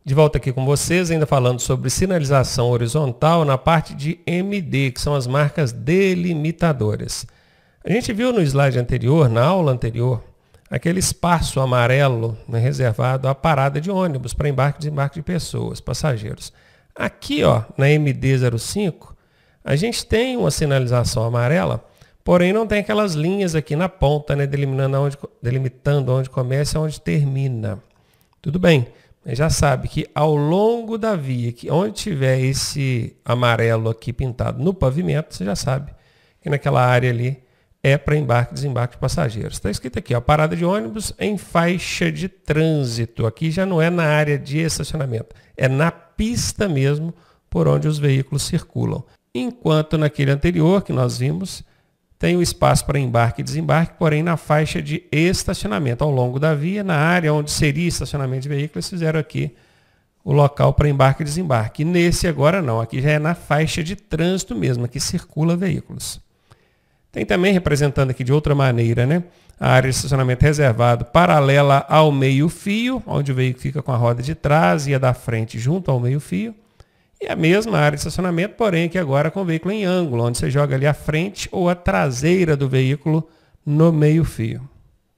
De volta aqui com vocês, ainda falando sobre sinalização horizontal na parte de MD, que são as marcas delimitadoras. A gente viu no slide anterior, na aula anterior, aquele espaço amarelo, né, reservado à parada de ônibus para embarque e desembarque de pessoas, passageiros. Aqui, ó, na MD-05, a gente tem uma sinalização amarela, porém não tem aquelas linhas aqui na ponta, né, delimitando onde começa e onde termina. Tudo bem. Já sabe que ao longo da via, que onde tiver esse amarelo aqui pintado no pavimento, você já sabe que naquela área ali é para embarque e desembarque de passageiros. Está escrito aqui, ó, parada de ônibus em faixa de trânsito. Aqui já não é na área de estacionamento, é na pista mesmo por onde os veículos circulam. Enquanto naquele anterior que nós vimos, tem o espaço para embarque e desembarque, porém na faixa de estacionamento. Ao longo da via, na área onde seria estacionamento de veículos, fizeram aqui o local para embarque e desembarque. E nesse agora não, aqui já é na faixa de trânsito mesmo, aqui circula veículos. Tem também, representando aqui de outra maneira, né, a área de estacionamento reservado paralela ao meio-fio, onde o veículo fica com a roda de trás e a da frente junto ao meio-fio. E a mesma área de estacionamento, porém que agora com o veículo em ângulo, onde você joga ali a frente ou a traseira do veículo no meio-fio.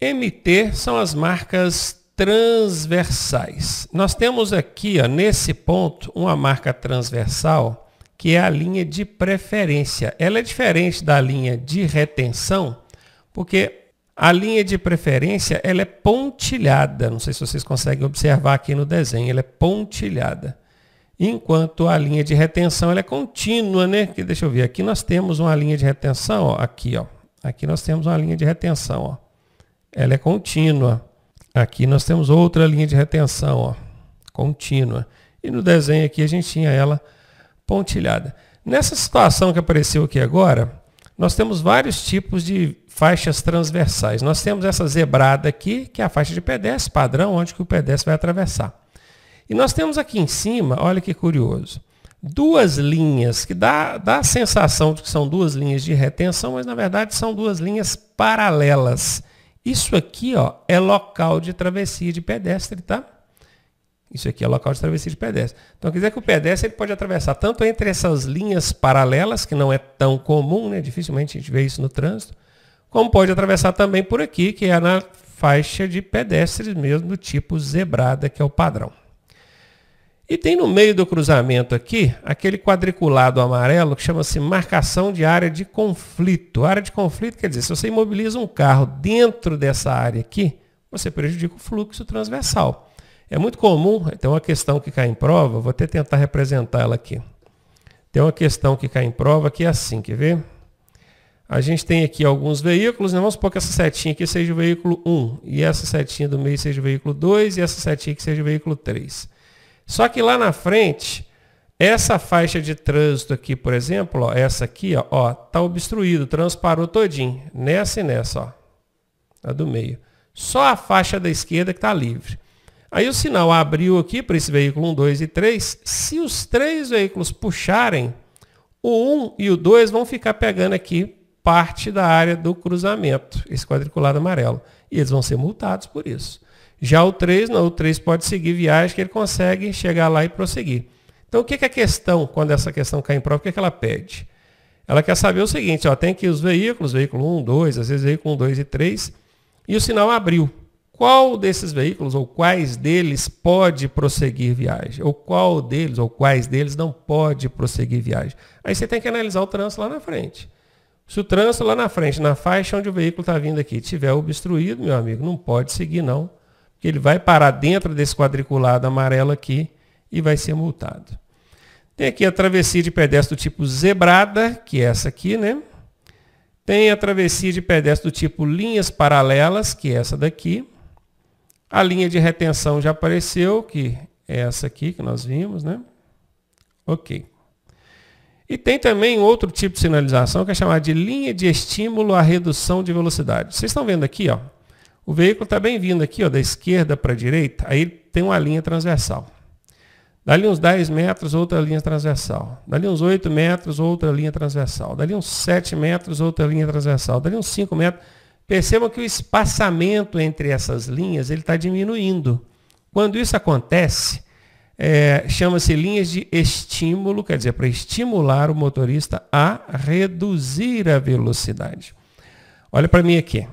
MT são as marcas transversais. Nós temos aqui, ó, nesse ponto, uma marca transversal, que é a linha de preferência. Ela é diferente da linha de retenção, porque a linha de preferência ela é pontilhada. Não sei se vocês conseguem observar aqui no desenho, ela é pontilhada. Enquanto a linha de retenção ela é contínua, né? Que, deixa eu ver, aqui nós temos uma linha de retenção, ó, aqui, ó. Aqui nós temos uma linha de retenção, ó. Ela é contínua. Aqui nós temos outra linha de retenção, ó, contínua. E no desenho aqui a gente tinha ela pontilhada. Nessa situação que apareceu aqui agora, nós temos vários tipos de faixas transversais. Nós temos essa zebrada aqui, que é a faixa de pedestre padrão, onde que o pedestre vai atravessar. E nós temos aqui em cima, olha que curioso, duas linhas que dá a sensação de que são duas linhas de retenção, mas na verdade são duas linhas paralelas. Isso aqui, ó, é local de travessia de pedestre, tá? Isso aqui é local de travessia de pedestre. Então quer dizer que o pedestre ele pode atravessar tanto entre essas linhas paralelas, que não é tão comum, né? Dificilmente a gente vê isso no trânsito, como pode atravessar também por aqui, que é na faixa de pedestres mesmo, do tipo zebrada, que é o padrão. E tem no meio do cruzamento aqui, aquele quadriculado amarelo que chama-se marcação de área de conflito. A área de conflito quer dizer, se você imobiliza um carro dentro dessa área aqui, você prejudica o fluxo transversal. É muito comum, tem uma questão que cai em prova, vou até tentar representar ela aqui. Tem uma questão que cai em prova que é assim, quer ver? A gente tem aqui alguns veículos, né? Vamos supor que essa setinha aqui seja o veículo 1, e essa setinha do meio seja o veículo 2, e essa setinha aqui seja o veículo 3. Só que lá na frente, essa faixa de trânsito aqui, por exemplo, ó, essa aqui, ó, tá obstruído, o trânsito parou todinho, nessa e nessa, ó, a do meio. Só a faixa da esquerda que está livre. Aí o sinal abriu aqui para esse veículo 1, 2 e 3. Se os três veículos puxarem, o 1 e o 2 vão ficar pegando aqui parte da área do cruzamento, esse quadriculado amarelo. E eles vão ser multados por isso. Já o 3, não, o 3 pode seguir viagem, que ele consegue chegar lá e prosseguir. Então, o que é a questão, quando essa questão cai em prova, o que é que ela pede? Ela quer saber o seguinte, ó, tem aqui os veículos, veículo 1, 2, às vezes veículo 1, 2 e 3, e o sinal abriu. Qual desses veículos, ou quais deles, pode prosseguir viagem? Ou qual deles, ou quais deles, não pode prosseguir viagem? Aí você tem que analisar o trânsito lá na frente. Se o trânsito lá na frente, na faixa onde o veículo está vindo aqui, estiver obstruído, meu amigo, não pode seguir não. Porque ele vai parar dentro desse quadriculado amarelo aqui e vai ser multado. Tem aqui a travessia de pedestre do tipo zebrada, que é essa aqui, né? Tem a travessia de pedestre do tipo linhas paralelas, que é essa daqui. A linha de retenção já apareceu, que é essa aqui que nós vimos, né? Ok. E tem também outro tipo de sinalização que é chamada de linha de estímulo à redução de velocidade. Vocês estão vendo aqui, ó? O veículo está bem vindo aqui, ó, da esquerda para a direita, aí tem uma linha transversal. Dali uns 10 metros, outra linha transversal. Dali uns 8 metros, outra linha transversal. Dali uns 7 metros, outra linha transversal. Dali uns 5 metros. Percebam que o espaçamento entre essas linhas está diminuindo. Quando isso acontece, chama-se linhas de estímulo, quer dizer, para estimular o motorista a reduzir a velocidade. Olha para mim aqui.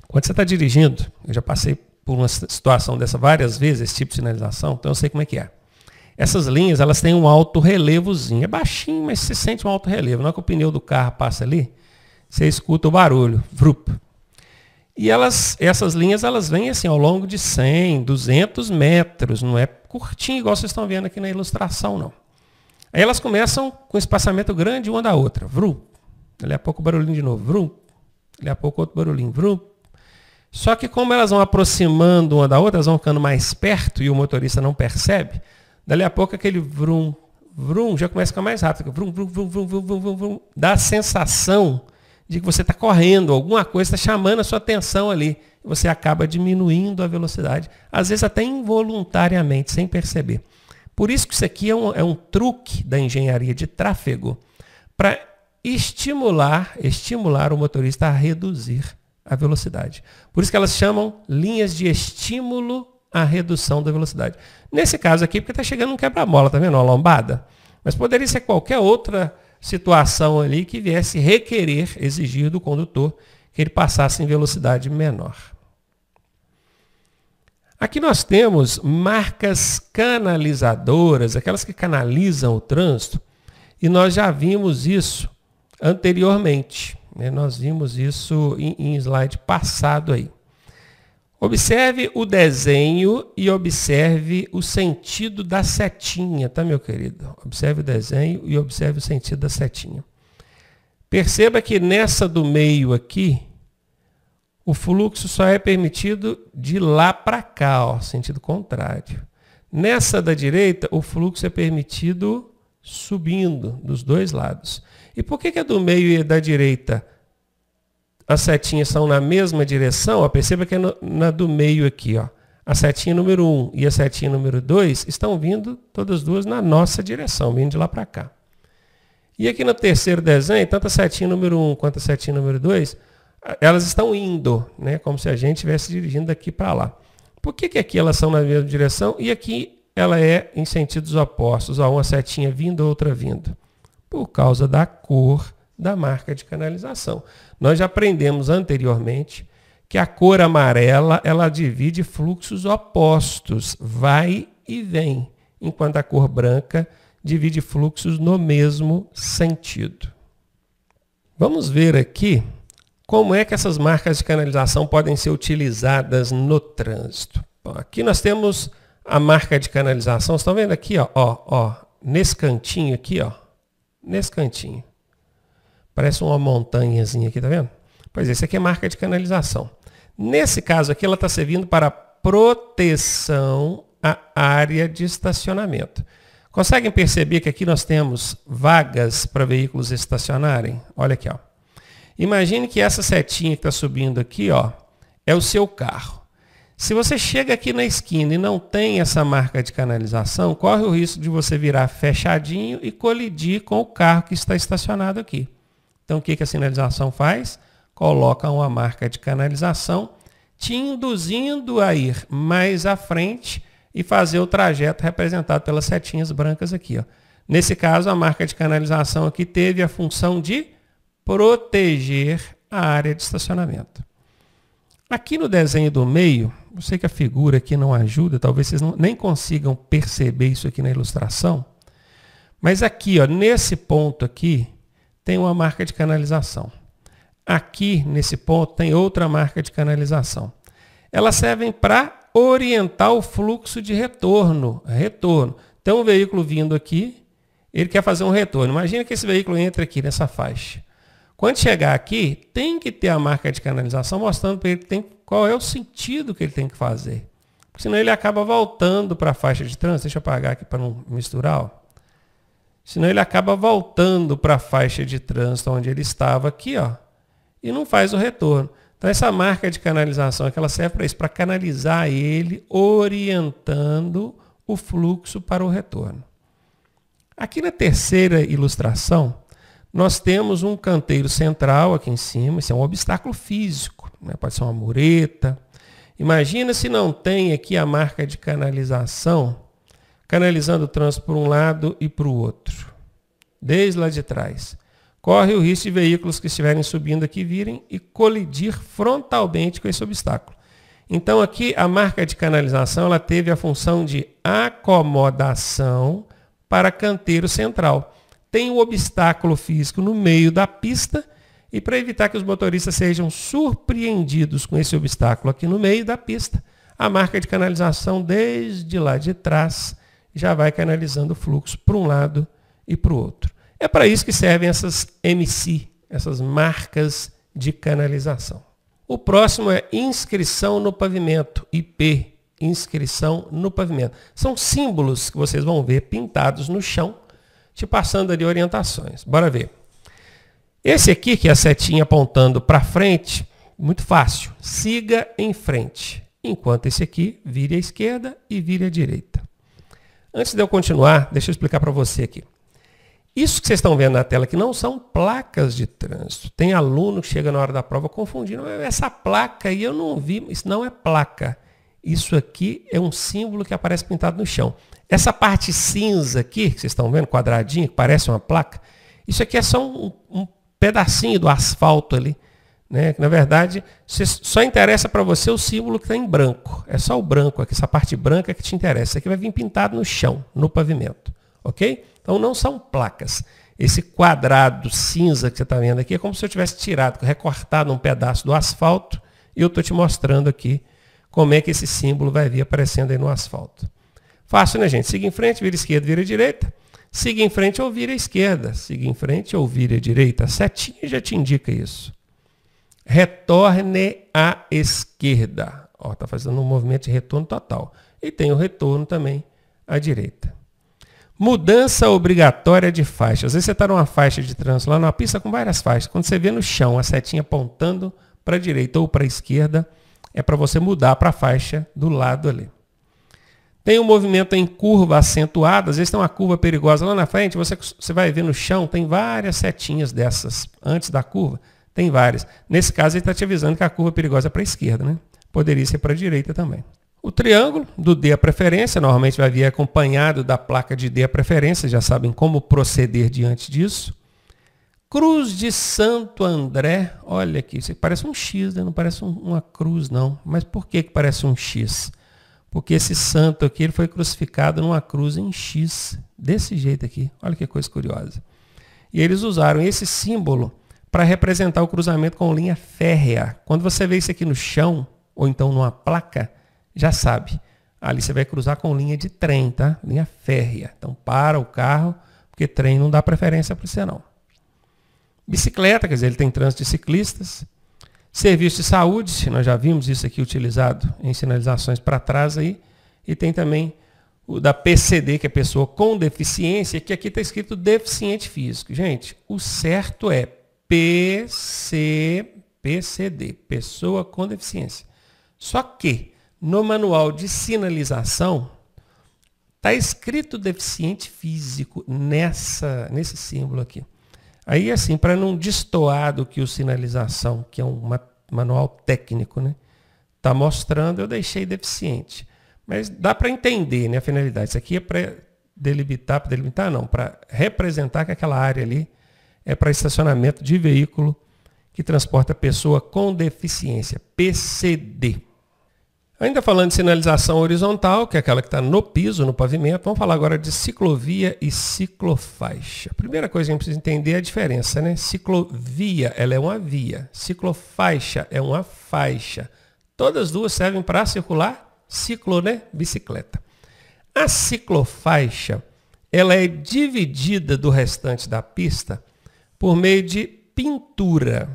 Quando você está dirigindo, eu já passei por uma situação dessa várias vezes, esse tipo de sinalização, então eu sei como é que é. Essas linhas, elas têm um alto relevozinho. É baixinho, mas você sente um alto relevo. Na hora que o pneu do carro passa ali, você escuta o barulho. Vrup. E essas linhas, elas vêm assim ao longo de 100, 200 metros. Não é curtinho, igual vocês estão vendo aqui na ilustração, não. Aí elas começam com espaçamento grande uma da outra. Vrum. Dali a pouco o barulhinho de novo. Vrum. Dali a pouco outro barulhinho. Vrum. Só que como elas vão aproximando uma da outra, elas vão ficando mais perto e o motorista não percebe, dali a pouco aquele vrum, vrum, já começa a ficar mais rápido. Vrum, vrum, vrum, vrum, vrum, vrum, vrum. Dá a sensação de que você está correndo, alguma coisa está chamando a sua atenção ali. E você acaba diminuindo a velocidade, às vezes até involuntariamente, sem perceber. Por isso que isso aqui é um truque da engenharia de tráfego para estimular o motorista a reduzir a velocidade. Por isso que elas chamam linhas de estímulo à redução da velocidade. Nesse caso aqui, porque está chegando um quebra-mola, tá vendo? Uma lombada. Mas poderia ser qualquer outra situação ali que viesse requerer, exigir do condutor que ele passasse em velocidade menor. Aqui nós temos marcas canalizadoras, aquelas que canalizam o trânsito, e nós já vimos isso anteriormente. Nós vimos isso em slide passado aí. Observe o desenho e observe o sentido da setinha, tá, meu querido? Observe o desenho e observe o sentido da setinha. Perceba que nessa do meio aqui, o fluxo só é permitido de lá para cá, ó, sentido contrário. Nessa da direita, o fluxo é permitido subindo dos dois lados. E por que a do meio e a da direita as setinhas são na mesma direção? Ó, perceba que é na do meio aqui, ó, a setinha número 1 e a setinha número 2 estão vindo todas duas na nossa direção, vindo de lá para cá. E aqui no terceiro desenho, tanto a setinha número 1 quanto a setinha número 2, elas estão indo, né, como se a gente estivesse dirigindo daqui para lá. Por que aqui elas são na mesma direção e aqui ela é em sentidos opostos? Ó, uma setinha vindo, outra vindo. Por causa da cor da marca de canalização. Nós já aprendemos anteriormente que a cor amarela, ela divide fluxos opostos, vai e vem, enquanto a cor branca divide fluxos no mesmo sentido. Vamos ver aqui como é que essas marcas de canalização podem ser utilizadas no trânsito. Bom, aqui nós temos a marca de canalização, vocês estão vendo aqui, ó, nesse cantinho aqui, ó, nesse cantinho. Parece uma montanhazinha aqui, tá vendo? Pois é, isso aqui é marca de canalização. Nesse caso aqui, ela está servindo para proteção à área de estacionamento. Conseguem perceber que aqui nós temos vagas para veículos estacionarem? Olha aqui, ó. Imagine que essa setinha que está subindo aqui, ó, é o seu carro. Se você chega aqui na esquina e não tem essa marca de canalização, corre o risco de você virar fechadinho e colidir com o carro que está estacionado aqui. Então, o que a sinalização faz? Coloca uma marca de canalização te induzindo a ir mais à frente e fazer o trajeto representado pelas setinhas brancas aqui, ó. Nesse caso, a marca de canalização aqui teve a função de proteger a área de estacionamento. Aqui no desenho do meio, eu sei que a figura aqui não ajuda, talvez vocês nem consigam perceber isso aqui na ilustração, mas aqui, ó, nesse ponto aqui, tem uma marca de canalização. Aqui, nesse ponto, tem outra marca de canalização. Elas servem para orientar o fluxo de retorno. Tem um veículo vindo aqui, ele quer fazer um retorno. Imagina que esse veículo entra aqui nessa faixa. Quando chegar aqui, tem que ter a marca de canalização mostrando para ele qual é o sentido que ele tem que fazer. Porque senão ele acaba voltando para a faixa de trânsito. Deixa eu apagar aqui para não misturar, ó. Senão ele acaba voltando para a faixa de trânsito onde ele estava aqui, ó, e não faz o retorno. Então essa marca de canalização é que ela serve para isso, para canalizar ele, orientando o fluxo para o retorno. Aqui na terceira ilustração, nós temos um canteiro central aqui em cima, isso é um obstáculo físico, né? Pode ser uma mureta. Imagina se não tem aqui a marca de canalização canalizando o trânsito por um lado e para o outro, desde lá de trás. Corre o risco de veículos que estiverem subindo aqui virem e colidir frontalmente com esse obstáculo. Então aqui a marca de canalização ela teve a função de acomodação para canteiro central. Tem um obstáculo físico no meio da pista e para evitar que os motoristas sejam surpreendidos com esse obstáculo aqui no meio da pista, a marca de canalização desde lá de trás já vai canalizando o fluxo para um lado e para o outro. É para isso que servem essas MC, essas marcas de canalização. O próximo é inscrição no pavimento, IP, inscrição no pavimento. São símbolos que vocês vão ver pintados no chão, te passando ali orientações. Bora ver. Esse aqui, que é a setinha apontando para frente, muito fácil. Siga em frente. Enquanto esse aqui, vire à esquerda e vire à direita. Antes de eu continuar, deixa eu explicar para você aqui. Isso que vocês estão vendo na tela aqui não são placas de trânsito. Tem aluno que chega na hora da prova confundindo. Essa placa aí eu não vi, isso não é placa. Isso aqui é um símbolo que aparece pintado no chão. Essa parte cinza aqui, que vocês estão vendo, quadradinho, que parece uma placa, isso aqui é só um pedacinho do asfalto ali. Né? Na verdade, só interessa para você o símbolo que está em branco. É só o branco aqui, essa parte branca que te interessa. Isso aqui vai vir pintado no chão, no pavimento. Ok? Então não são placas. Esse quadrado cinza que você está vendo aqui é como se eu tivesse tirado, recortado um pedaço do asfalto e eu estou te mostrando aqui como é que esse símbolo vai vir aparecendo aí no asfalto. Fácil, né, gente? Siga em frente, vira esquerda, vira direita. Siga em frente ou vira esquerda. Siga em frente ou vira direita. A setinha já te indica isso. Retorne à esquerda. Está fazendo um movimento de retorno total. E tem o retorno também à direita. Mudança obrigatória de faixa. Às vezes você está numa faixa de trânsito, lá numa pista com várias faixas. Quando você vê no chão a setinha apontando para a direita ou para a esquerda, é para você mudar para a faixa do lado ali. Tem um movimento em curva acentuada. Às vezes tem uma curva perigosa lá na frente, você vai ver no chão, tem várias setinhas dessas antes da curva. Tem várias. Nesse caso, ele está te avisando que a curva perigosa é para a esquerda, né? Poderia ser para a direita também. O triângulo do dê a preferência, normalmente vai vir acompanhado da placa de dê a preferência, já sabem como proceder diante disso. Cruz de Santo André, olha aqui, isso aqui parece um X, né? Não parece uma cruz não. Mas por que parece um X? Porque esse santo aqui ele foi crucificado numa cruz em X, desse jeito aqui. Olha que coisa curiosa. E eles usaram esse símbolo para representar o cruzamento com linha férrea. Quando você vê isso aqui no chão, ou então numa placa, já sabe. Ali você vai cruzar com linha de trem, tá? Linha férrea. Então para o carro, porque trem não dá preferência para você não. Bicicleta, quer dizer, ele tem trânsito de ciclistas. Serviço de saúde, nós já vimos isso aqui utilizado em sinalizações para trás aí. E tem também o da PCD, que é pessoa com deficiência, que aqui está escrito deficiente físico. Gente, o certo é PCD, pessoa com deficiência. Só que no manual de sinalização está escrito deficiente físico nesse símbolo aqui. Aí, assim, para não destoar do que o sinalização, que é um manual técnico, né, está mostrando, eu deixei deficiente. Mas dá para entender, né, a finalidade. Isso aqui é para delimitar não, para representar que aquela área ali é para estacionamento de veículo que transporta pessoa com deficiência, PCD. Ainda falando de sinalização horizontal, que é aquela que está no piso, no pavimento, vamos falar agora de ciclovia e ciclofaixa. A primeira coisa que a gente precisa entender é a diferença, né? Ciclovia, ela é uma via. Ciclofaixa é uma faixa. Todas as duas servem para circular, ciclo, né? Bicicleta. A ciclofaixa, ela é dividida do restante da pista por meio de pintura.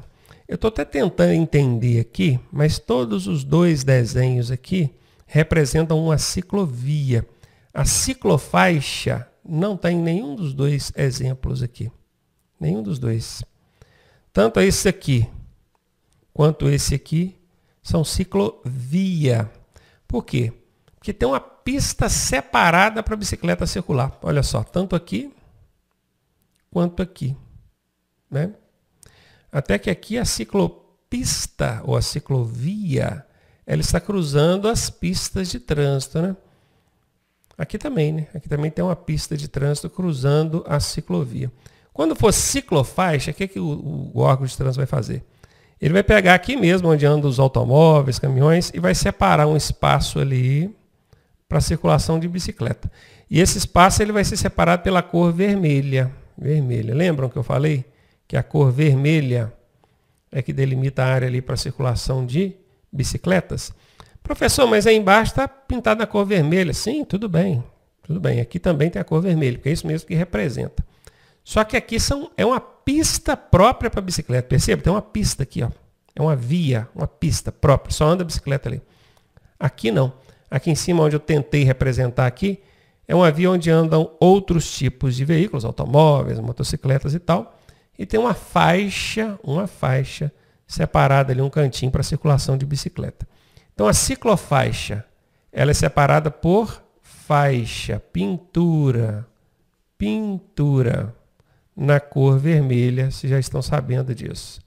Eu estou até tentando entender aqui, mas todos os dois desenhos aqui representam uma ciclovia. A ciclofaixa não está em nenhum dos dois exemplos aqui. Nenhum dos dois. Tanto esse aqui quanto esse aqui são ciclovia. Por quê? Porque tem uma pista separada para a bicicleta circular. Olha só, tanto aqui quanto aqui, né? Até que aqui a ciclopista, ou a ciclovia, ela está cruzando as pistas de trânsito, né? Aqui também, né? Aqui também tem uma pista de trânsito cruzando a ciclovia. Quando for ciclofaixa, o que o órgão de trânsito vai fazer? Ele vai pegar aqui mesmo, onde andam os automóveis, caminhões, e vai separar um espaço ali para circulação de bicicleta. E esse espaço ele vai ser separado pela cor vermelha. Vermelha. Lembram que eu falei que a cor vermelha é que delimita a área ali para circulação de bicicletas? Professor, mas aí embaixo está pintado na cor vermelha. Sim, tudo bem. Tudo bem. Aqui também tem a cor vermelha, porque é isso mesmo que representa. Só que aqui é uma pista própria para bicicleta. Perceba? Tem uma pista aqui, ó. É uma via, uma pista própria. Só anda a bicicleta ali. Aqui não. Aqui em cima, onde eu tentei representar aqui, é uma via onde andam outros tipos de veículos, automóveis, motocicletas e tal. E tem uma faixa separada ali, um cantinho para circulação de bicicleta. Então a ciclofaixa, ela é separada por faixa, pintura na cor vermelha, vocês já estão sabendo disso.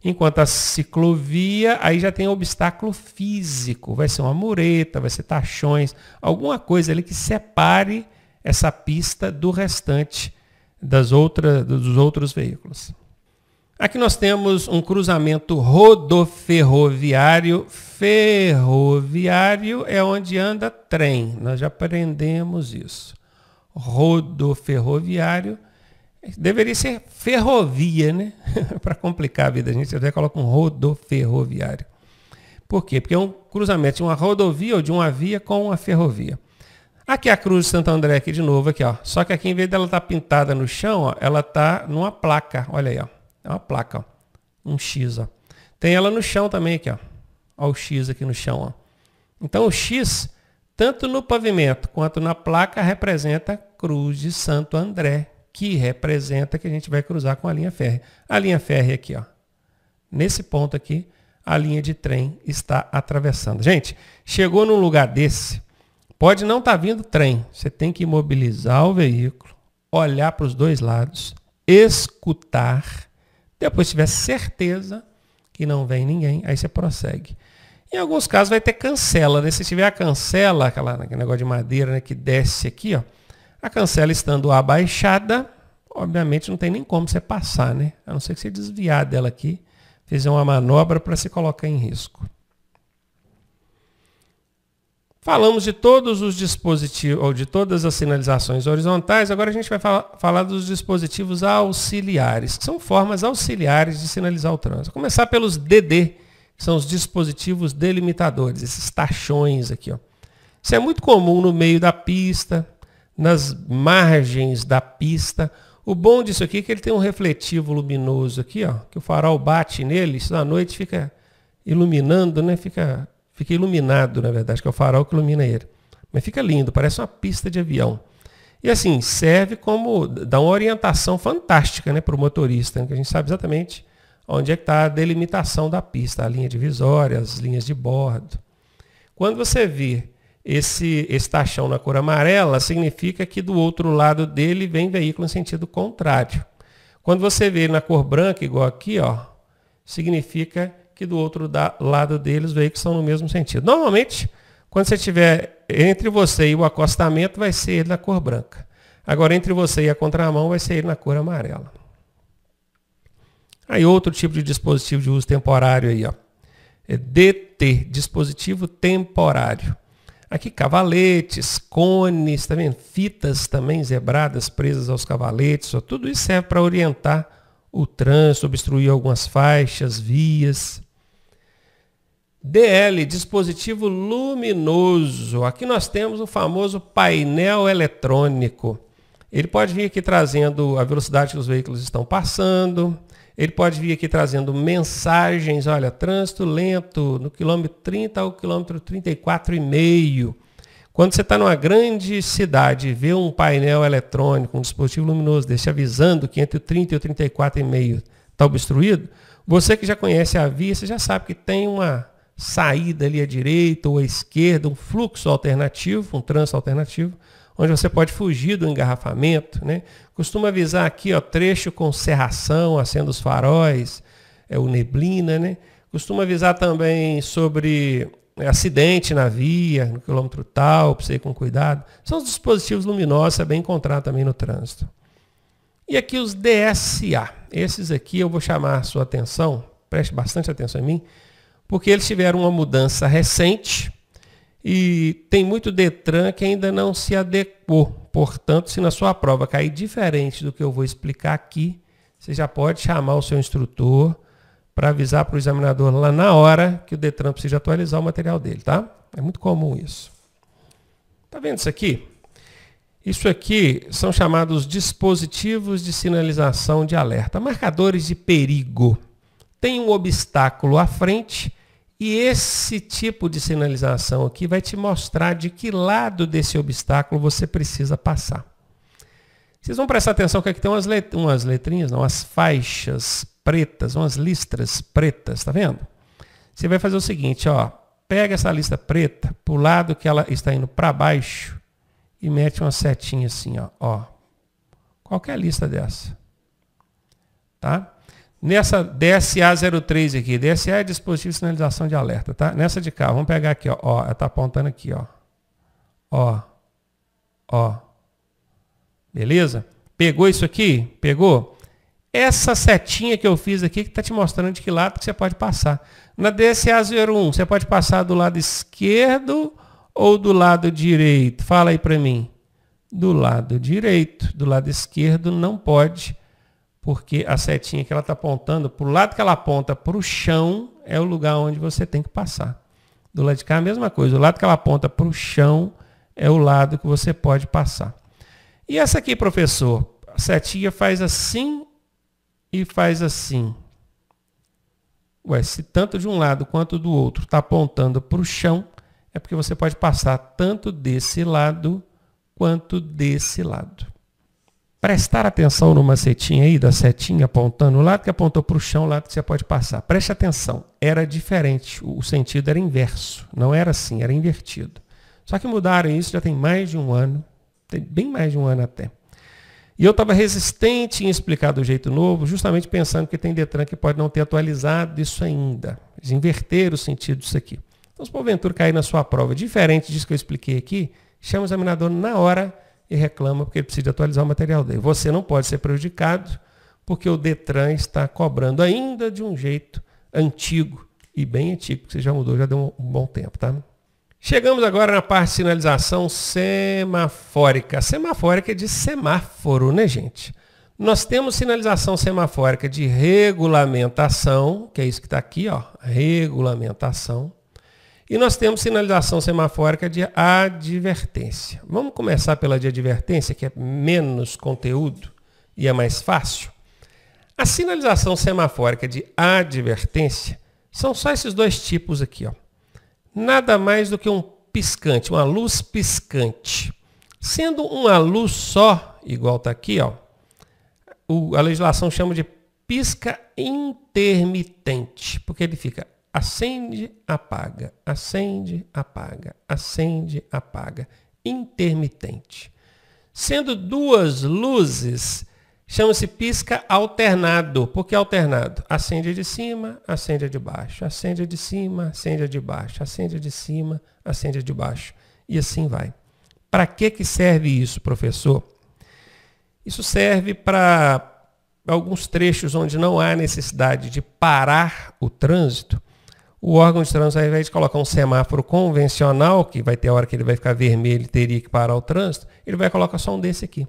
Enquanto a ciclovia, aí já tem obstáculo físico, vai ser uma mureta, vai ser tachões, alguma coisa ali que separe essa pista do restante dos outros veículos. Aqui nós temos um cruzamento rodoferroviário. Ferroviário é onde anda trem, nós já aprendemos isso. Rodoferroviário deveria ser ferrovia, né? Para complicar a vida, a gente até coloca um rodoferroviário. Por quê? Porque é um cruzamento de uma rodovia ou de uma via com uma ferrovia. Aqui a Cruz de Santo André, aqui de novo, aqui, ó. Só que aqui, em vez dela estar pintada no chão, ó, ela está numa placa. Olha aí, ó. É uma placa, ó. Um X, ó. Tem ela no chão também, aqui, ó. Olha o X aqui no chão, ó. Então o X, tanto no pavimento quanto na placa, representa Cruz de Santo André, que representa que a gente vai cruzar com a linha férrea. A linha férrea aqui, ó. Nesse ponto aqui, a linha de trem está atravessando. Gente, chegou num lugar desse, pode não estar vindo trem. Você tem que imobilizar o veículo, olhar para os dois lados, escutar. Depois tiver certeza que não vem ninguém, aí você prossegue. Em alguns casos vai ter cancela, né? Se tiver a cancela, aquele negócio de madeira, né, que desce aqui, ó, a cancela estando abaixada, obviamente não tem nem como você passar, né? A não ser que você desviar dela aqui, fizer uma manobra para se colocar em risco. Falamos de todos os dispositivos, ou de todas as sinalizações horizontais, agora a gente vai falar dos dispositivos auxiliares, que são formas auxiliares de sinalizar o trânsito. Vou começar pelos DD, que são os dispositivos delimitadores, esses tachões aqui, ó. Isso é muito comum no meio da pista, nas margens da pista. O bom disso aqui é que ele tem um refletivo luminoso aqui, ó, que o farol bate nele, isso à noite fica iluminando, né? Fica iluminado, na verdade, que é o farol que ilumina ele. Mas fica lindo, parece uma pista de avião. E assim, serve como, dá uma orientação fantástica, né, para o motorista, né, que a gente sabe exatamente onde é que está a delimitação da pista, a linha divisória, as linhas de bordo. Quando você vê esse tachão na cor amarela, significa que do outro lado dele vem veículo em sentido contrário. Quando você vê na cor branca, igual aqui, ó, significa que do outro lado dele os veículos estão no mesmo sentido. Normalmente, quando você tiver entre você e o acostamento, vai ser ele na cor branca. Agora, entre você e a contramão, vai ser ele na cor amarela. Aí outro tipo de dispositivo de uso temporário aí, ó. É DT, dispositivo temporário. Aqui cavaletes, cones, tá vendo? Fitas também zebradas presas aos cavaletes, ó. Tudo isso serve para orientar o trânsito, obstruir algumas faixas, vias. DL, dispositivo luminoso. Aqui nós temos o famoso painel eletrônico. Ele pode vir aqui trazendo a velocidade que os veículos estão passando. Ele pode vir aqui trazendo mensagens, olha, trânsito lento no quilômetro 30 ao quilômetro 34,5. Quando você está numa grande cidade e vê um painel eletrônico, um dispositivo luminoso desse avisando que entre o 30 e o 34,5 está obstruído, você que já conhece a via, você já sabe que tem uma saída ali à direita ou à esquerda, um fluxo alternativo, um trânsito alternativo, onde você pode fugir do engarrafamento, né? Costuma avisar aqui, ó, trecho com cerração, acenda os faróis, o neblina, né? Costuma avisar também sobre acidente na via, no quilômetro tal, para você ir com cuidado. São os dispositivos luminosos, é bem encontrar também no trânsito. E aqui os DSA. Esses aqui eu vou chamar a sua atenção, preste bastante atenção em mim, porque eles tiveram uma mudança recente e tem muito Detran que ainda não se adequou. Portanto, se na sua prova cair diferente do que eu vou explicar aqui, você já pode chamar o seu instrutor para avisar para o examinador lá na hora que o Detran precisa atualizar o material dele, tá? É muito comum isso. Tá vendo isso aqui? Isso aqui são chamados dispositivos de sinalização de alerta, marcadores de perigo. Tem um obstáculo à frente e esse tipo de sinalização aqui vai te mostrar de que lado desse obstáculo você precisa passar. Vocês vão prestar atenção que aqui tem umas letrinhas, não, as faixas pretas, umas listras pretas, tá vendo? Você vai fazer o seguinte, ó, pega essa lista preta para o lado que ela está indo para baixo e mete uma setinha assim, ó. Qualquer lista dessa, tá? Nessa DSA 03 aqui, DSA é dispositivo de sinalização de alerta, tá? Nessa de cá, vamos pegar aqui, ó, ela tá apontando aqui, ó. Beleza? Pegou isso aqui? Pegou? Essa setinha que eu fiz aqui que está te mostrando de que lado que você pode passar. Na DSA 01, você pode passar do lado esquerdo ou do lado direito? Fala aí para mim. Do lado direito. Do lado esquerdo não pode, porque a setinha que ela está apontando, para o lado que ela aponta para o chão, é o lugar onde você tem que passar. Do lado de cá a mesma coisa. O lado que ela aponta para o chão é o lado que você pode passar. E essa aqui, professor, a setinha faz assim e faz assim. Ué, se tanto de um lado quanto do outro está apontando para o chão, é porque você pode passar tanto desse lado quanto desse lado. Prestar atenção numa setinha aí, da setinha apontando o lado que apontou para o chão, o lado que você pode passar. Preste atenção, era diferente, o sentido era inverso, não era assim, era invertido. Só que mudaram isso já tem mais de um ano, tem bem mais de um ano até. E eu estava resistente em explicar do jeito novo, justamente pensando que tem Detran que pode não ter atualizado isso ainda. Eles inverteram o sentido disso aqui. Então, se porventura cair na sua prova diferente disso que eu expliquei aqui, chama o examinador na hora e reclama porque ele precisa atualizar o material dele. Você não pode ser prejudicado porque o Detran está cobrando ainda de um jeito antigo e bem antigo, que você já mudou, já deu um bom tempo, tá? Chegamos agora na parte de sinalização semafórica. Semafórica é de semáforo, né, gente? Nós temos sinalização semafórica de regulamentação, que é isso que está aqui, ó, regulamentação. E nós temos sinalização semafórica de advertência. Vamos começar pela de advertência, que é menos conteúdo e é mais fácil. A sinalização semafórica de advertência são só esses dois tipos aqui, ó. Nada mais do que um piscante, uma luz piscante. Sendo uma luz só, igual está aqui, ó, a legislação chama de pisca intermitente, porque ele fica acende, apaga, acende, apaga, acende, apaga, intermitente. Sendo duas luzes, chama-se pisca alternado. Por que alternado? Acende a de cima, acende a de baixo. Acende a de cima, acende a de baixo. Acende a de cima, acende a de baixo. E assim vai. Para que serve isso, professor? Isso serve para alguns trechos onde não há necessidade de parar o trânsito. O órgão de trânsito, ao invés de colocar um semáforo convencional, que vai ter a hora que ele vai ficar vermelho e teria que parar o trânsito, ele vai colocar só um desse aqui.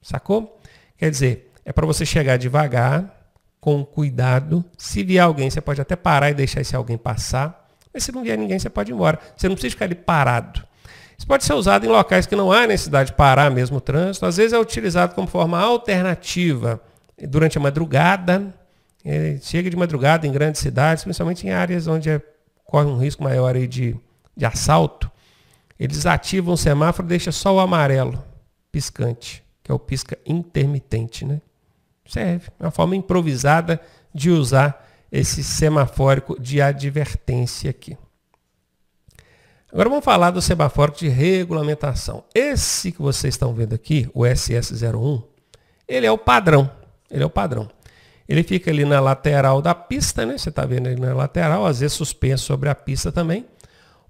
Sacou? Quer dizer, é para você chegar devagar, com cuidado. Se vier alguém, você pode até parar e deixar esse alguém passar. Mas se não vier ninguém, você pode ir embora. Você não precisa ficar ali parado. Isso pode ser usado em locais que não há necessidade de parar mesmo o trânsito. Às vezes é utilizado como forma alternativa durante a madrugada. Chega de madrugada em grandes cidades, principalmente em áreas onde corre um risco maior aí de assalto. Eles ativam o semáforo e deixam só o amarelo piscante, que é o pisca intermitente, né? Serve. É uma forma improvisada de usar esse semafórico de advertência aqui. Agora vamos falar do semafórico de regulamentação. Esse que vocês estão vendo aqui, o SS01, ele é o padrão. Ele é o padrão. Ele fica ali na lateral da pista, né? Você está vendo ele na lateral, às vezes suspenso sobre a pista também.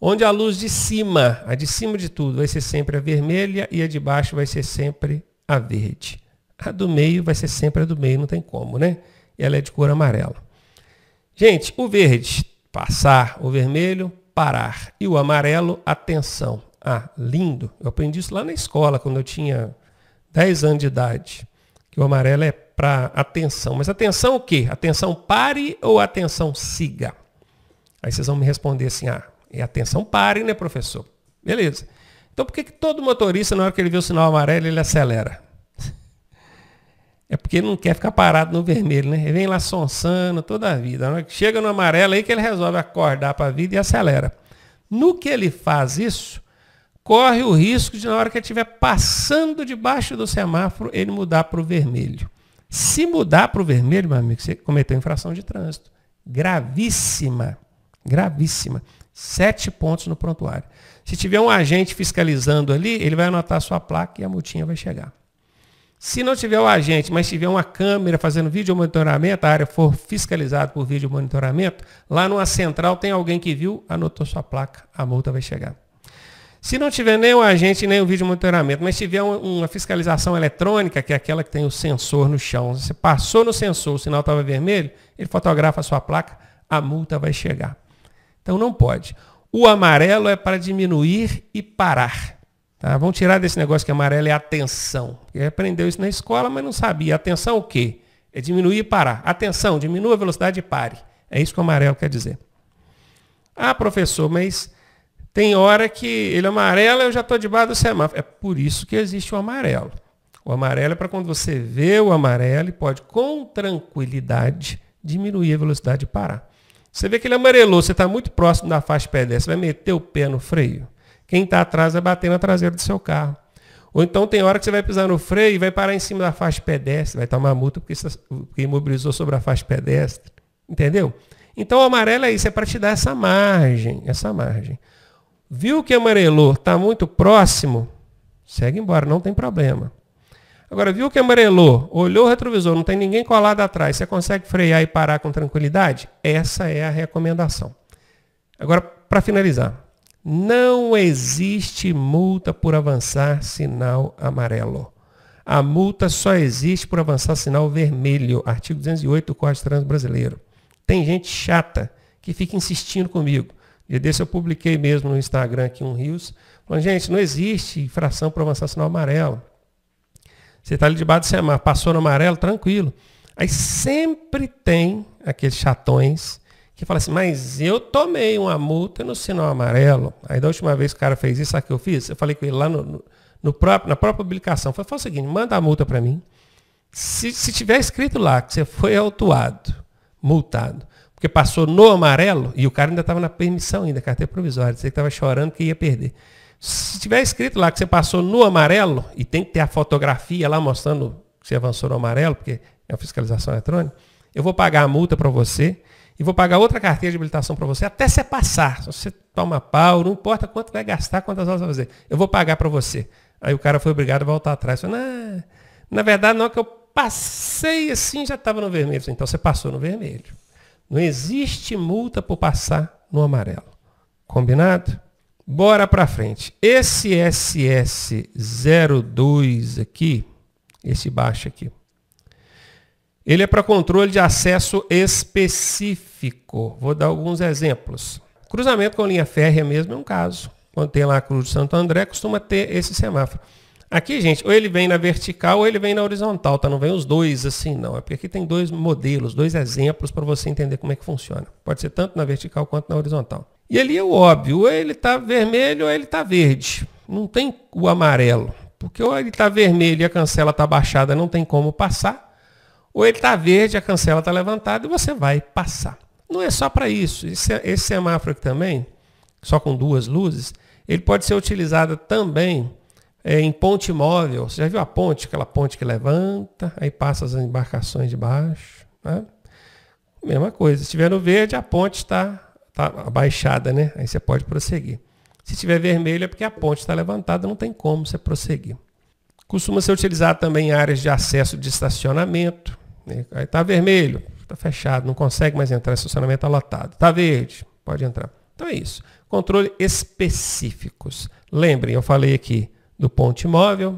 onde a luz de cima, a de cima de tudo, vai ser sempre a vermelha e a de baixo vai ser sempre a verde. A do meio vai ser sempre a do meio, não tem como, né? E ela é de cor amarela. Gente, o verde, passar, o vermelho, parar. E o amarelo, atenção. Ah, lindo. Eu aprendi isso lá na escola, quando eu tinha 10 anos de idade. Que o amarelo é para atenção. Mas atenção o quê? Atenção pare ou atenção siga? Aí vocês vão me responder assim, é atenção pare, né, professor? Beleza. Então por que todo motorista, na hora que ele vê o sinal amarelo, ele acelera? É porque ele não quer ficar parado no vermelho, né? Ele vem lá sonsando toda a vida. Na hora que chega no amarelo, aí que ele resolve acordar para a vida e acelera. No que ele faz isso, corre o risco de, na hora que ele estiver passando debaixo do semáforo, ele mudar para o vermelho. Se mudar para o vermelho, meu amigo, você cometeu infração de trânsito. Gravíssima. Gravíssima. 7 pontos no prontuário. Se tiver um agente fiscalizando ali, ele vai anotar a sua placa e a multinha vai chegar. Se não tiver o agente, mas tiver uma câmera fazendo vídeo monitoramento, a área for fiscalizada por vídeo monitoramento, lá numa central tem alguém que viu, anotou sua placa, a multa vai chegar. Se não tiver nem o agente, nem o vídeo monitoramento, mas tiver uma fiscalização eletrônica, que é aquela que tem o sensor no chão, você passou no sensor, o sinal estava vermelho, ele fotografa a sua placa, a multa vai chegar. Então não pode. O amarelo é para diminuir e parar. Tá? Vamos tirar desse negócio que amarelo é atenção. Ele aprendeu isso na escola, mas não sabia. Atenção o quê? É diminuir e parar. Atenção, diminua a velocidade e pare. É isso que o amarelo quer dizer. Ah, professor, mas tem hora que ele é amarelo e eu já estou debaixo do semáforo. É por isso que existe o amarelo. O amarelo é para quando você vê o amarelo e pode, com tranquilidade, diminuir a velocidade e parar. Você vê que ele amarelou, você está muito próximo da faixa pedestre, vai meter o pé no freio. Quem está atrás vai bater na traseira do seu carro. Ou então tem hora que você vai pisar no freio e vai parar em cima da faixa pedestre, vai tomar multa porque imobilizou sobre a faixa pedestre. Entendeu? Então o amarelo é isso, é para te dar essa margem, essa margem. Viu que amarelou, está muito próximo, segue embora, não tem problema. Agora, viu que amarelou, olhou o retrovisor, não tem ninguém colado atrás, você consegue frear e parar com tranquilidade? Essa é a recomendação. Agora, para finalizar, não existe multa por avançar sinal amarelo. A multa só existe por avançar sinal vermelho, artigo 208 do Código de Trânsito Brasileiro. Tem gente chata que fica insistindo comigo. Dia desse eu publiquei mesmo no Instagram aqui um Rios, falando, gente, não existe infração por avançar sinal amarelo. Você está ali debaixo do semáforo, passou no amarelo, tranquilo. Aí sempre tem aqueles chatões que falam assim, mas eu tomei uma multa no sinal amarelo. Aí da última vez que o cara fez isso, sabe o que eu fiz? Eu falei com ele lá na própria publicação. Eu falei, faz o seguinte, manda a multa para mim. Se tiver escrito lá que você foi autuado, multado, porque passou no amarelo, e o cara ainda estava na permissão ainda, carteira provisória, você estava chorando que ia perder. Se tiver escrito lá que você passou no amarelo, e tem que ter a fotografia lá mostrando que você avançou no amarelo, porque é a fiscalização eletrônica, eu vou pagar a multa para você, e vou pagar outra carteira de habilitação para você, até você passar. Se você toma pau, não importa quanto vai gastar, quantas horas vai fazer, eu vou pagar para você. Aí o cara foi obrigado a voltar atrás. Falei, na verdade, não, que eu passei assim, já estava no vermelho. Falei, então você passou no vermelho. Não existe multa por passar no amarelo. Combinado? Bora para frente. Esse SS02 aqui, esse baixo aqui, ele é para controle de acesso específico. Vou dar alguns exemplos. Cruzamento com linha férrea mesmo é um caso. Quando tem lá a Cruz de Santo André, costuma ter esse semáforo. Aqui, gente, ou ele vem na vertical ou ele vem na horizontal, tá? Não vem os dois assim, não. É porque aqui tem dois modelos, dois exemplos para você entender como é que funciona. Pode ser tanto na vertical quanto na horizontal. E ali é o óbvio, ou ele está vermelho ou ele está verde. Não tem o amarelo. Porque ou ele está vermelho e a cancela está baixada, não tem como passar. Ou ele está verde, a cancela está levantada e você vai passar. Não é só para isso. Esse semáforo aqui também, só com duas luzes, ele pode ser utilizado também em ponte móvel. Você já viu a ponte? Aquela ponte que levanta, aí passa as embarcações de baixo. Né? Mesma coisa. Se estiver no verde, a ponte está abaixada, né? Aí você pode prosseguir. Se estiver vermelho, é porque a ponte está levantada, não tem como você prosseguir. Costuma ser utilizado também em áreas de acesso de estacionamento. Né? Aí está vermelho, está fechado, não consegue mais entrar, estacionamento está lotado. Está verde, pode entrar. Então é isso. Controle específicos. Lembrem, eu falei aqui do ponte móvel,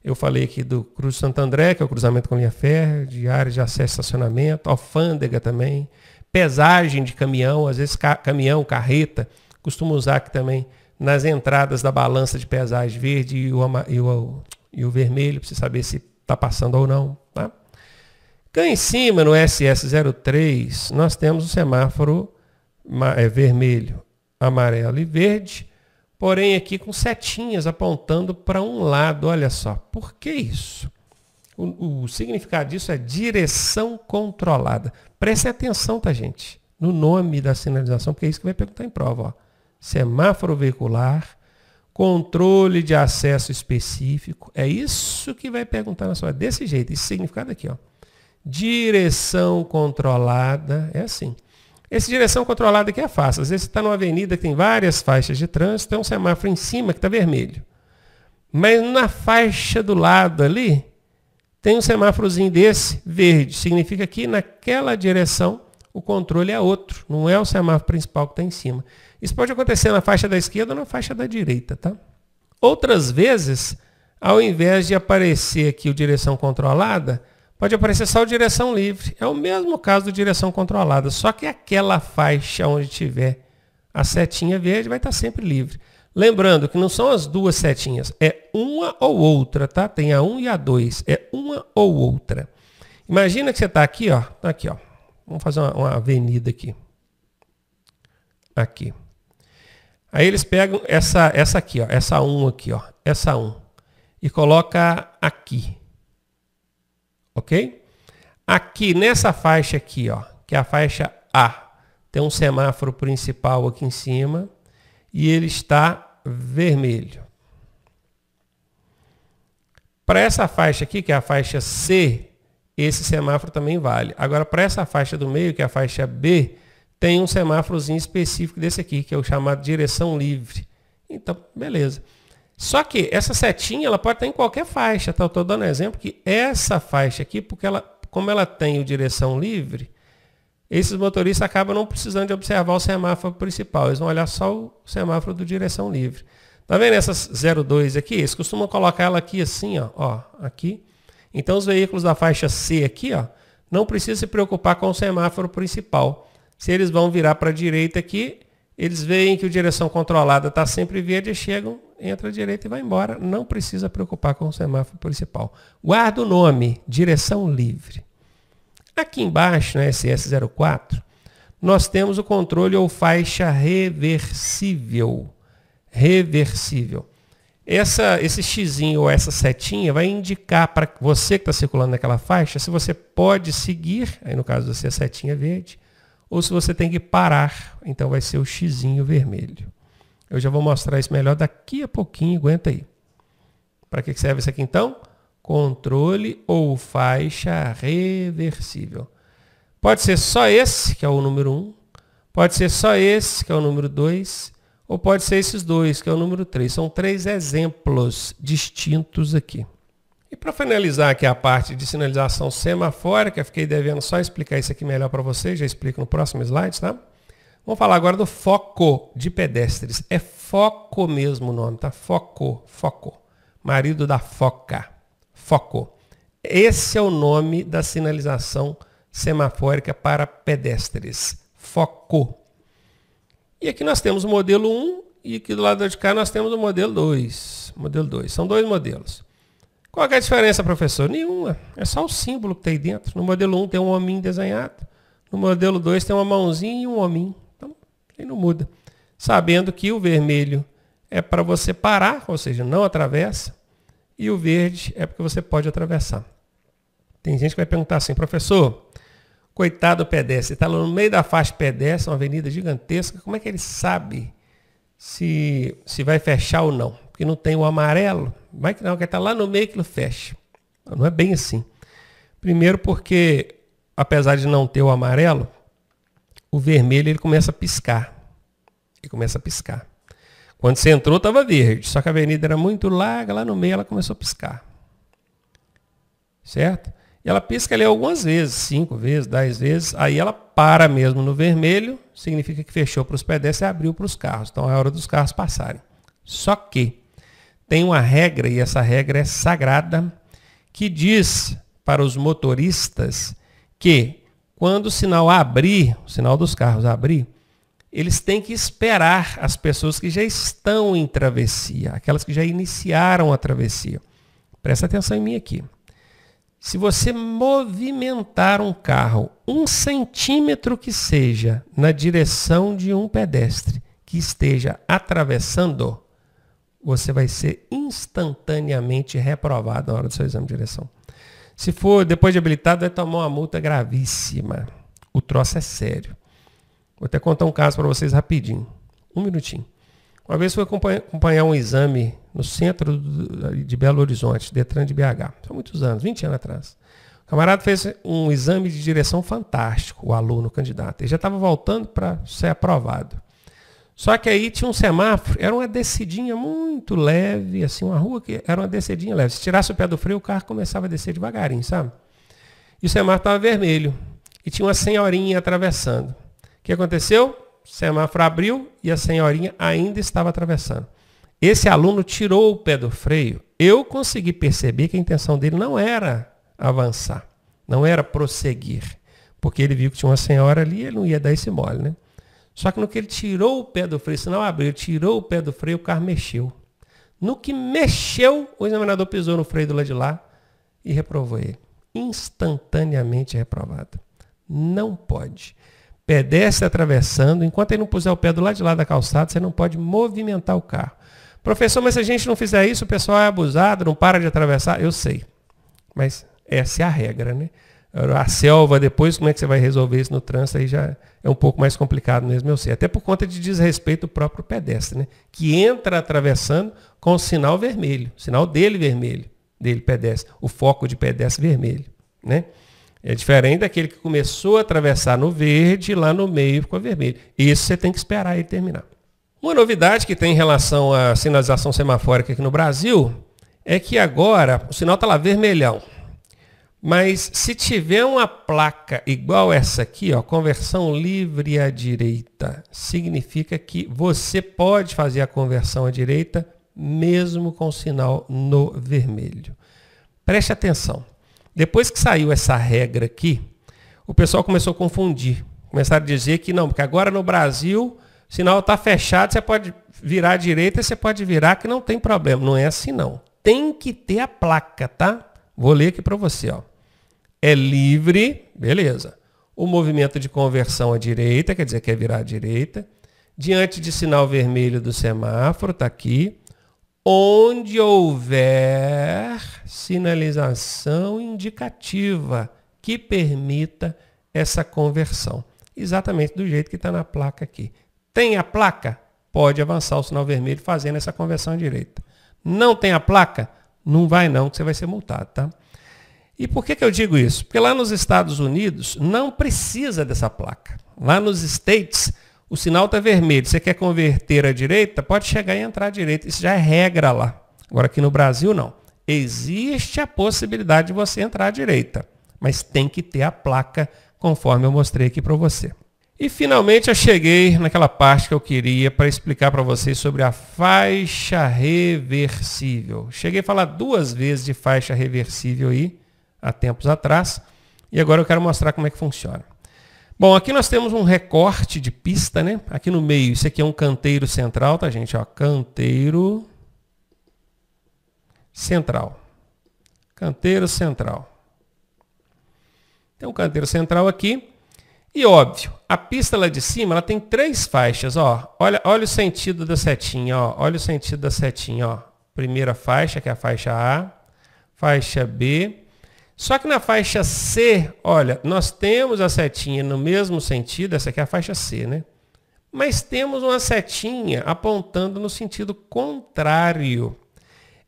eu falei aqui do Cruz Santo André, que é o cruzamento com linha férrea, de área de acesso e estacionamento, alfândega também, pesagem de caminhão, às vezes caminhão, carreta, costumo usar aqui também nas entradas da balança de pesagem verde e o vermelho, para você saber se está passando ou não. Tá? Cá em cima, no SS03, nós temos o semáforo vermelho, amarelo e verde, porém aqui com setinhas apontando para um lado. Olha só, por que isso? O significado disso é direção controlada. Prestem atenção, tá, gente? No nome da sinalização, porque é isso que vai perguntar em prova. Ó. Semáforo veicular, controle de acesso específico. É isso que vai perguntar na sua. Desse jeito, esse significado aqui. Ó. Direção controlada, é assim. Essa direção controlada aqui é fácil. Às vezes você está numa avenida que tem várias faixas de trânsito, tem um semáforo em cima que está vermelho. Mas na faixa do lado ali, tem um semáforozinho desse verde. Significa que naquela direção o controle é outro. Não é o semáforo principal que está em cima. Isso pode acontecer na faixa da esquerda ou na faixa da direita. Tá? Outras vezes, ao invés de aparecer aqui o direção controlada, pode aparecer só o direção livre. É o mesmo caso do direção controlada, só que aquela faixa onde tiver a setinha verde vai estar sempre livre. Lembrando que não são as duas setinhas, é uma ou outra, tá? Tem a 1 e a 2, é uma ou outra. Imagina que você está aqui, ó. Tá aqui, ó. Vamos fazer uma avenida aqui. Aqui. Aí eles pegam essa aqui, ó. Essa 1 aqui, ó. Essa 1. E coloca aqui. Ok? Aqui, nessa faixa aqui, ó, que é a faixa A, tem um semáforo principal aqui em cima e ele está vermelho. Para essa faixa aqui, que é a faixa C, esse semáforo também vale. Agora, para essa faixa do meio, que é a faixa B, tem um semáforozinho específico desse aqui, que é o chamado direção livre. Então, beleza. Só que essa setinha ela pode estar em qualquer faixa. Tá? Eu estou dando exemplo que essa faixa aqui, porque como ela tem o direção livre, esses motoristas acabam não precisando de observar o semáforo principal. Eles vão olhar só o semáforo do direção livre. Tá vendo essas 02 aqui? Eles costumam colocar ela aqui assim, ó, aqui. Então os veículos da faixa C aqui, ó, não precisam se preocupar com o semáforo principal. Se eles vão virar para a direita aqui, eles veem que a direção controlada está sempre verde, chegam, entra à direita e vai embora. Não precisa preocupar com o semáforo principal. Guarda o nome, direção livre. Aqui embaixo, no SS04, nós temos o controle ou faixa reversível. Reversível. Esse xizinho ou essa setinha vai indicar para você que está circulando naquela faixa se você pode seguir, aí no caso você a setinha verde, ou se você tem que parar, então vai ser o xizinho vermelho. Eu já vou mostrar isso melhor daqui a pouquinho, aguenta aí. Para que serve isso aqui então? Controle ou faixa reversível. Pode ser só esse, que é o número 1, pode ser só esse, que é o número 2, ou pode ser esses dois, que é o número 3. São 3 exemplos distintos aqui. E para finalizar aqui a parte de sinalização semafórica, fiquei devendo só explicar isso aqui melhor para vocês, já explico no próximo slide, tá? Vamos falar agora do foco de pedestres. É foco mesmo o nome, tá? Foco. Marido da foca. Foco. Esse é o nome da sinalização semafórica para pedestres. Foco. E aqui nós temos o modelo 1 e aqui do lado de cá nós temos o modelo 2. Modelo 2. São dois modelos. Qual é a diferença, professor? Nenhuma. É só o símbolo que tem aí dentro. No modelo 1 tem um hominho desenhado. No modelo 2 tem uma mãozinha e um hominho. Então, aí não muda. Sabendo que o vermelho é para você parar, ou seja, não atravessa. E o verde é porque você pode atravessar. Tem gente que vai perguntar assim, professor, coitado do pedestre, está lá no meio da faixa pedestre, uma avenida gigantesca, como é que ele sabe se vai fechar ou não? Porque não tem o amarelo, vai que não, que está lá no meio que ele fecha. Não é bem assim. Primeiro porque, apesar de não ter o amarelo, o vermelho ele começa a piscar. Ele começa a piscar. Quando você entrou, estava verde, só que a avenida era muito larga, lá no meio ela começou a piscar. Certo? E ela pisca ali algumas vezes, 5 vezes, 10 vezes, aí ela para mesmo no vermelho, significa que fechou para os pedestres e abriu para os carros. Então é hora dos carros passarem. Só que tem uma regra, e essa regra é sagrada, que diz para os motoristas que quando o sinal abrir, o sinal dos carros abrir, eles têm que esperar as pessoas que já estão em travessia, aquelas que já iniciaram a travessia. Presta atenção em mim aqui. Se você movimentar um carro 1 centímetro que seja na direção de um pedestre que esteja atravessando, você vai ser instantaneamente reprovado na hora do seu exame de direção. Se for depois de habilitado, vai tomar uma multa gravíssima. O troço é sério. Vou até contar um caso para vocês rapidinho. 1 minutinho. Uma vez fui acompanhar um exame no centro de Belo Horizonte, Detran de BH. São muitos anos, 20 anos atrás. O camarada fez um exame de direção fantástico, o aluno, o candidato. Ele já estava voltando para ser aprovado. Só que aí tinha um semáforo, era uma descidinha muito leve, assim, uma rua que era uma descidinha leve. Se tirasse o pé do freio, o carro começava a descer devagarinho, sabe? E o semáforo estava vermelho. E tinha uma senhorinha atravessando. O que aconteceu? O semáforo abriu e a senhorinha ainda estava atravessando. Esse aluno tirou o pé do freio. Eu consegui perceber que a intenção dele não era avançar, não era prosseguir. Porque ele viu que tinha uma senhora ali e ele não ia dar esse mole, né? Só que no que ele tirou o pé do freio, se não abriu, ele tirou o pé do freio, o carro mexeu. No que mexeu, o examinador pisou no freio do lado de lá e reprovou ele. Instantaneamente reprovado. Não pode. Pedestre atravessando, enquanto ele não puser o pé do lado de lá da calçada, você não pode movimentar o carro. Professor, mas se a gente não fizer isso, o pessoal é abusado, não para de atravessar. Eu sei. Mas essa é a regra, né? A selva depois, como é que você vai resolver isso no trânsito? Aí já é um pouco mais complicado mesmo, eu sei. Até por conta de desrespeito ao próprio pedestre, né? Que entra atravessando com o sinal vermelho. O sinal dele vermelho. Dele, pedestre. O foco de pedestre vermelho, né? É diferente daquele que começou a atravessar no verde e lá no meio ficou vermelho. Isso você tem que esperar ele terminar. Uma novidade que tem em relação à sinalização semafórica aqui no Brasil é que agora o sinal está lá vermelhão. Mas se tiver uma placa igual essa aqui, ó, conversão livre à direita, significa que você pode fazer a conversão à direita mesmo com o sinal no vermelho. Preste atenção. Depois que saiu essa regra aqui, o pessoal começou a confundir. Começaram a dizer que não, porque agora no Brasil o sinal está fechado, você pode virar à direita, você pode virar que não tem problema. Não é assim não. Tem que ter a placa, tá? Vou ler aqui para você, ó. É livre, beleza. O movimento de conversão à direita, quer dizer que é virar à direita. Diante de sinal vermelho do semáforo, está aqui. Onde houver sinalização indicativa que permita essa conversão. Exatamente do jeito que está na placa aqui. Tem a placa? Pode avançar o sinal vermelho fazendo essa conversão à direita. Não tem a placa? Não vai não, que você vai ser multado, tá? E por que eu digo isso? Porque lá nos Estados Unidos não precisa dessa placa. Lá nos States, o sinal está vermelho. Você quer converter à direita? Pode chegar e entrar à direita. Isso já é regra lá. Agora aqui no Brasil, não. Existe a possibilidade de você entrar à direita. Mas tem que ter a placa, conforme eu mostrei aqui para você. E finalmente eu cheguei naquela parte que eu queria para explicar para vocês sobre a faixa reversível. Cheguei a falar 2 vezes de faixa reversível aí, há tempos atrás, e agora eu quero mostrar como é que funciona. Bom, aqui nós temos um recorte de pista, né? Aqui no meio, isso aqui é um canteiro central, tá, gente? Ó, canteiro central. Canteiro central. Tem um canteiro central aqui. E óbvio, a pista lá de cima, ela tem 3 faixas, ó. Olha o sentido da setinha, ó. Olha o sentido da setinha, ó. Primeira faixa, que é a faixa A. Faixa B. Só que na faixa C, olha, nós temos a setinha no mesmo sentido, essa aqui é a faixa C, né? Mas temos uma setinha apontando no sentido contrário.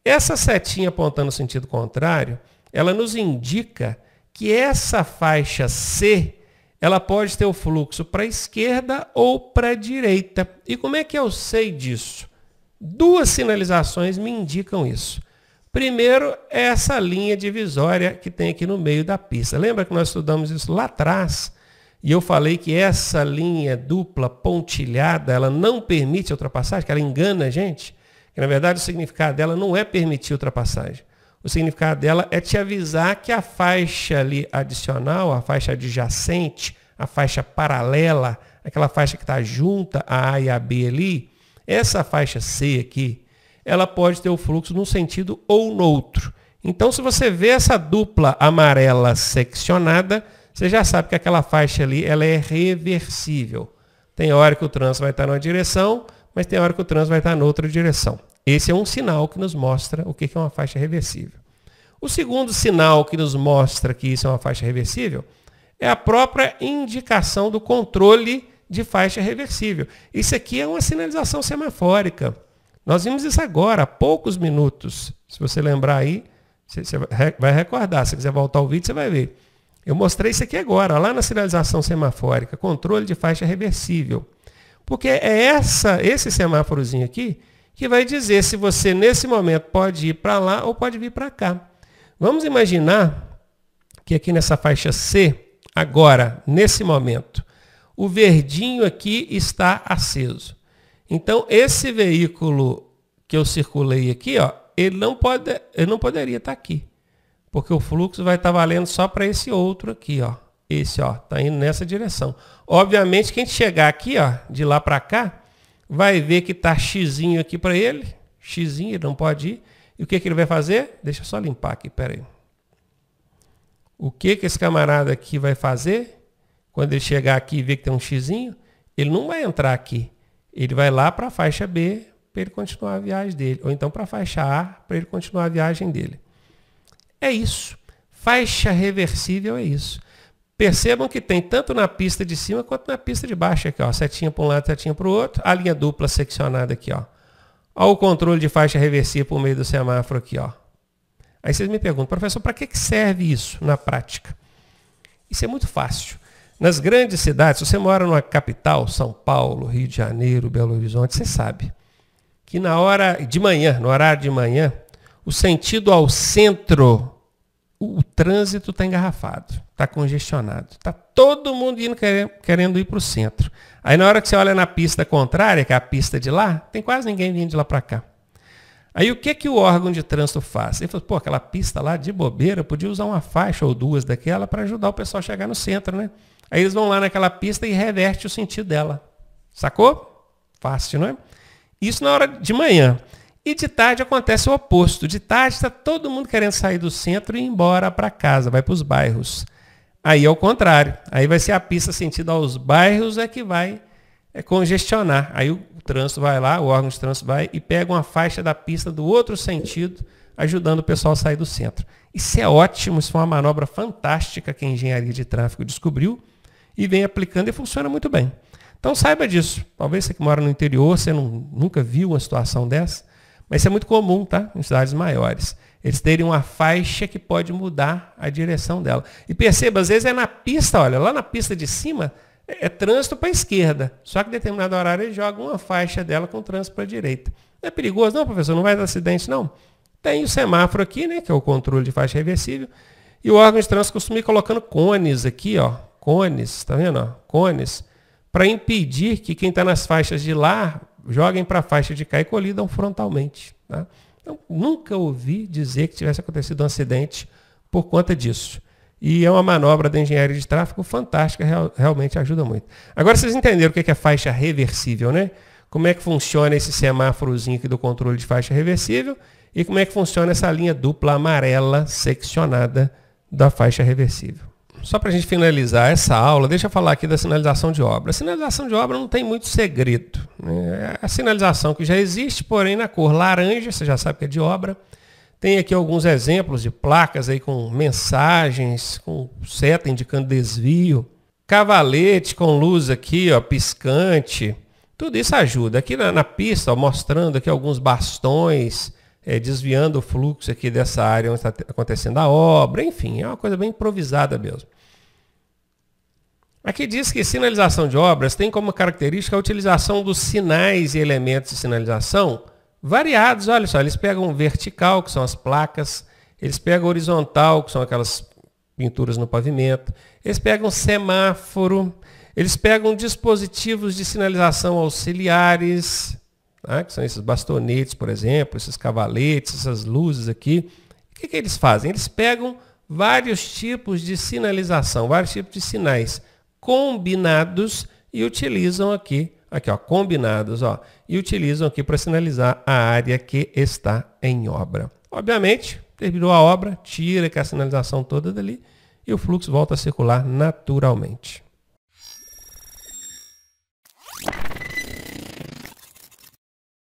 Essa setinha apontando no sentido contrário, ela nos indica que essa faixa C, ela pode ter o fluxo para a esquerda ou para a direita. E como é que eu sei disso? 2 sinalizações me indicam isso. Primeiro é essa linha divisória que tem aqui no meio da pista. Lembra que nós estudamos isso lá atrás? E eu falei que essa linha dupla pontilhada, ela não permite a ultrapassagem, que ela engana a gente. Que na verdade o significado dela não é permitir ultrapassagem. O significado dela é te avisar que a faixa ali adicional, a faixa adjacente, a faixa paralela, aquela faixa que está junta a A e a B ali, essa faixa C aqui, ela pode ter o fluxo num sentido ou no outro. Então, se você vê essa dupla amarela seccionada, você já sabe que aquela faixa ali ela é reversível. Tem hora que o trânsito vai estar numa direção, mas tem hora que o trânsito vai estar noutra direção. Esse é um sinal que nos mostra o que é uma faixa reversível. O segundo sinal que nos mostra que isso é uma faixa reversível é a própria indicação do controle de faixa reversível. Isso aqui é uma sinalização semafórica. Nós vimos isso agora, há poucos minutos. Se você lembrar aí, você vai recordar. Se quiser voltar ao vídeo, você vai ver. Eu mostrei isso aqui agora, lá na sinalização semafórica, controle de faixa reversível. Porque é esse semáforozinho aqui que vai dizer se você, nesse momento, pode ir para lá ou pode vir para cá. Vamos imaginar que aqui nessa faixa C, agora, nesse momento, o verdinho aqui está aceso. Então, esse veículo que eu circulei aqui, ó, ele não poderia estar aqui. Porque o fluxo vai estar valendo só para esse outro aqui, ó. Esse, ó, está indo nessa direção. Obviamente, quem chegar aqui, ó, de lá para cá, vai ver que está xizinho aqui para ele. Xizinho, ele não pode ir. E o que ele vai fazer? Deixa eu só limpar aqui, peraí. O que esse camarada aqui vai fazer? Quando ele chegar aqui e ver que tem um xizinho, ele não vai entrar aqui. Ele vai lá para a faixa B para ele continuar a viagem dele. Ou então para a faixa A para ele continuar a viagem dele. É isso. Faixa reversível é isso. Percebam que tem tanto na pista de cima quanto na pista de baixo aqui, ó. Setinha para um lado, setinha para o outro. A linha dupla seccionada aqui, ó. Olha o controle de faixa reversível por meio do semáforo aqui, ó. Aí vocês me perguntam, professor, para que serve isso na prática? Isso é muito fácil. Nas grandes cidades, se você mora numa capital, São Paulo, Rio de Janeiro, Belo Horizonte, você sabe que na hora de manhã, no horário de manhã, o sentido ao centro, o trânsito está engarrafado, está congestionado. Está todo mundo indo querendo ir para o centro. Aí na hora que você olha na pista contrária, que é a pista de lá, tem quase ninguém vindo de lá para cá. Aí o que o órgão de trânsito faz? Ele falou, pô, aquela pista lá de bobeira, podia usar uma faixa ou duas daquela para ajudar o pessoal a chegar no centro, né? Aí eles vão lá naquela pista e reverte o sentido dela. Sacou? Fácil, não é? Isso na hora de manhã. E de tarde acontece o oposto. De tarde está todo mundo querendo sair do centro e ir embora para casa, vai para os bairros. Aí é o contrário. Aí vai ser a pista sentido aos bairros é que vai congestionar. Aí o trânsito vai lá, o órgão de trânsito vai e pega uma faixa da pista do outro sentido, ajudando o pessoal a sair do centro. Isso é ótimo, isso foi uma manobra fantástica que a engenharia de tráfego descobriu e vem aplicando e funciona muito bem. Então saiba disso. Talvez você que mora no interior, você nunca viu uma situação dessa, mas isso é muito comum, tá? Em cidades maiores. Eles terem uma faixa que pode mudar a direção dela. E perceba, às vezes é na pista, olha, lá na pista de cima é trânsito para a esquerda. Só que em determinado horário eles jogam uma faixa dela com trânsito para a direita. Não é perigoso? Não, professor, não vai dar acidente, não. Tem o semáforo aqui, né, que é o controle de faixa reversível. E o órgão de trânsito costuma ir colocando cones aqui, ó. Cones, tá vendo? Ó? Cones. Para impedir que quem está nas faixas de lá joguem para a faixa de cá e colidam frontalmente. Tá? Então, nunca ouvi dizer que tivesse acontecido um acidente por conta disso. E é uma manobra da engenharia de tráfego fantástica, realmente ajuda muito. Agora vocês entenderam o que é faixa reversível, né? Como é que funciona esse semáforozinho aqui do controle de faixa reversível e como é que funciona essa linha dupla amarela seccionada da faixa reversível. Só para a gente finalizar essa aula, deixa eu falar aqui da sinalização de obra. A sinalização de obra não tem muito segredo, né? É a sinalização que já existe, porém na cor laranja, você já sabe que é de obra. Tem aqui alguns exemplos de placas aí com mensagens, com seta indicando desvio. Cavalete com luz aqui, ó, piscante. Tudo isso ajuda. Aqui na pista, ó, mostrando aqui alguns bastões, desviando o fluxo aqui dessa área onde está acontecendo a obra. Enfim, é uma coisa bem improvisada mesmo. Aqui diz que sinalização de obras tem como característica a utilização dos sinais e elementos de sinalização variados, olha só, eles pegam vertical, que são as placas, eles pegam horizontal, que são aquelas pinturas no pavimento, eles pegam semáforo, eles pegam dispositivos de sinalização auxiliares, tá? Que são esses bastonetes, por exemplo, esses cavaletes, essas luzes aqui. O que eles fazem? Eles pegam vários tipos de sinalização, vários tipos de sinais combinados e utilizam aqui ó, combinados, ó, e utilizam aqui para sinalizar a área que está em obra. Obviamente, terminou a obra, tira a sinalização toda dali e o fluxo volta a circular naturalmente.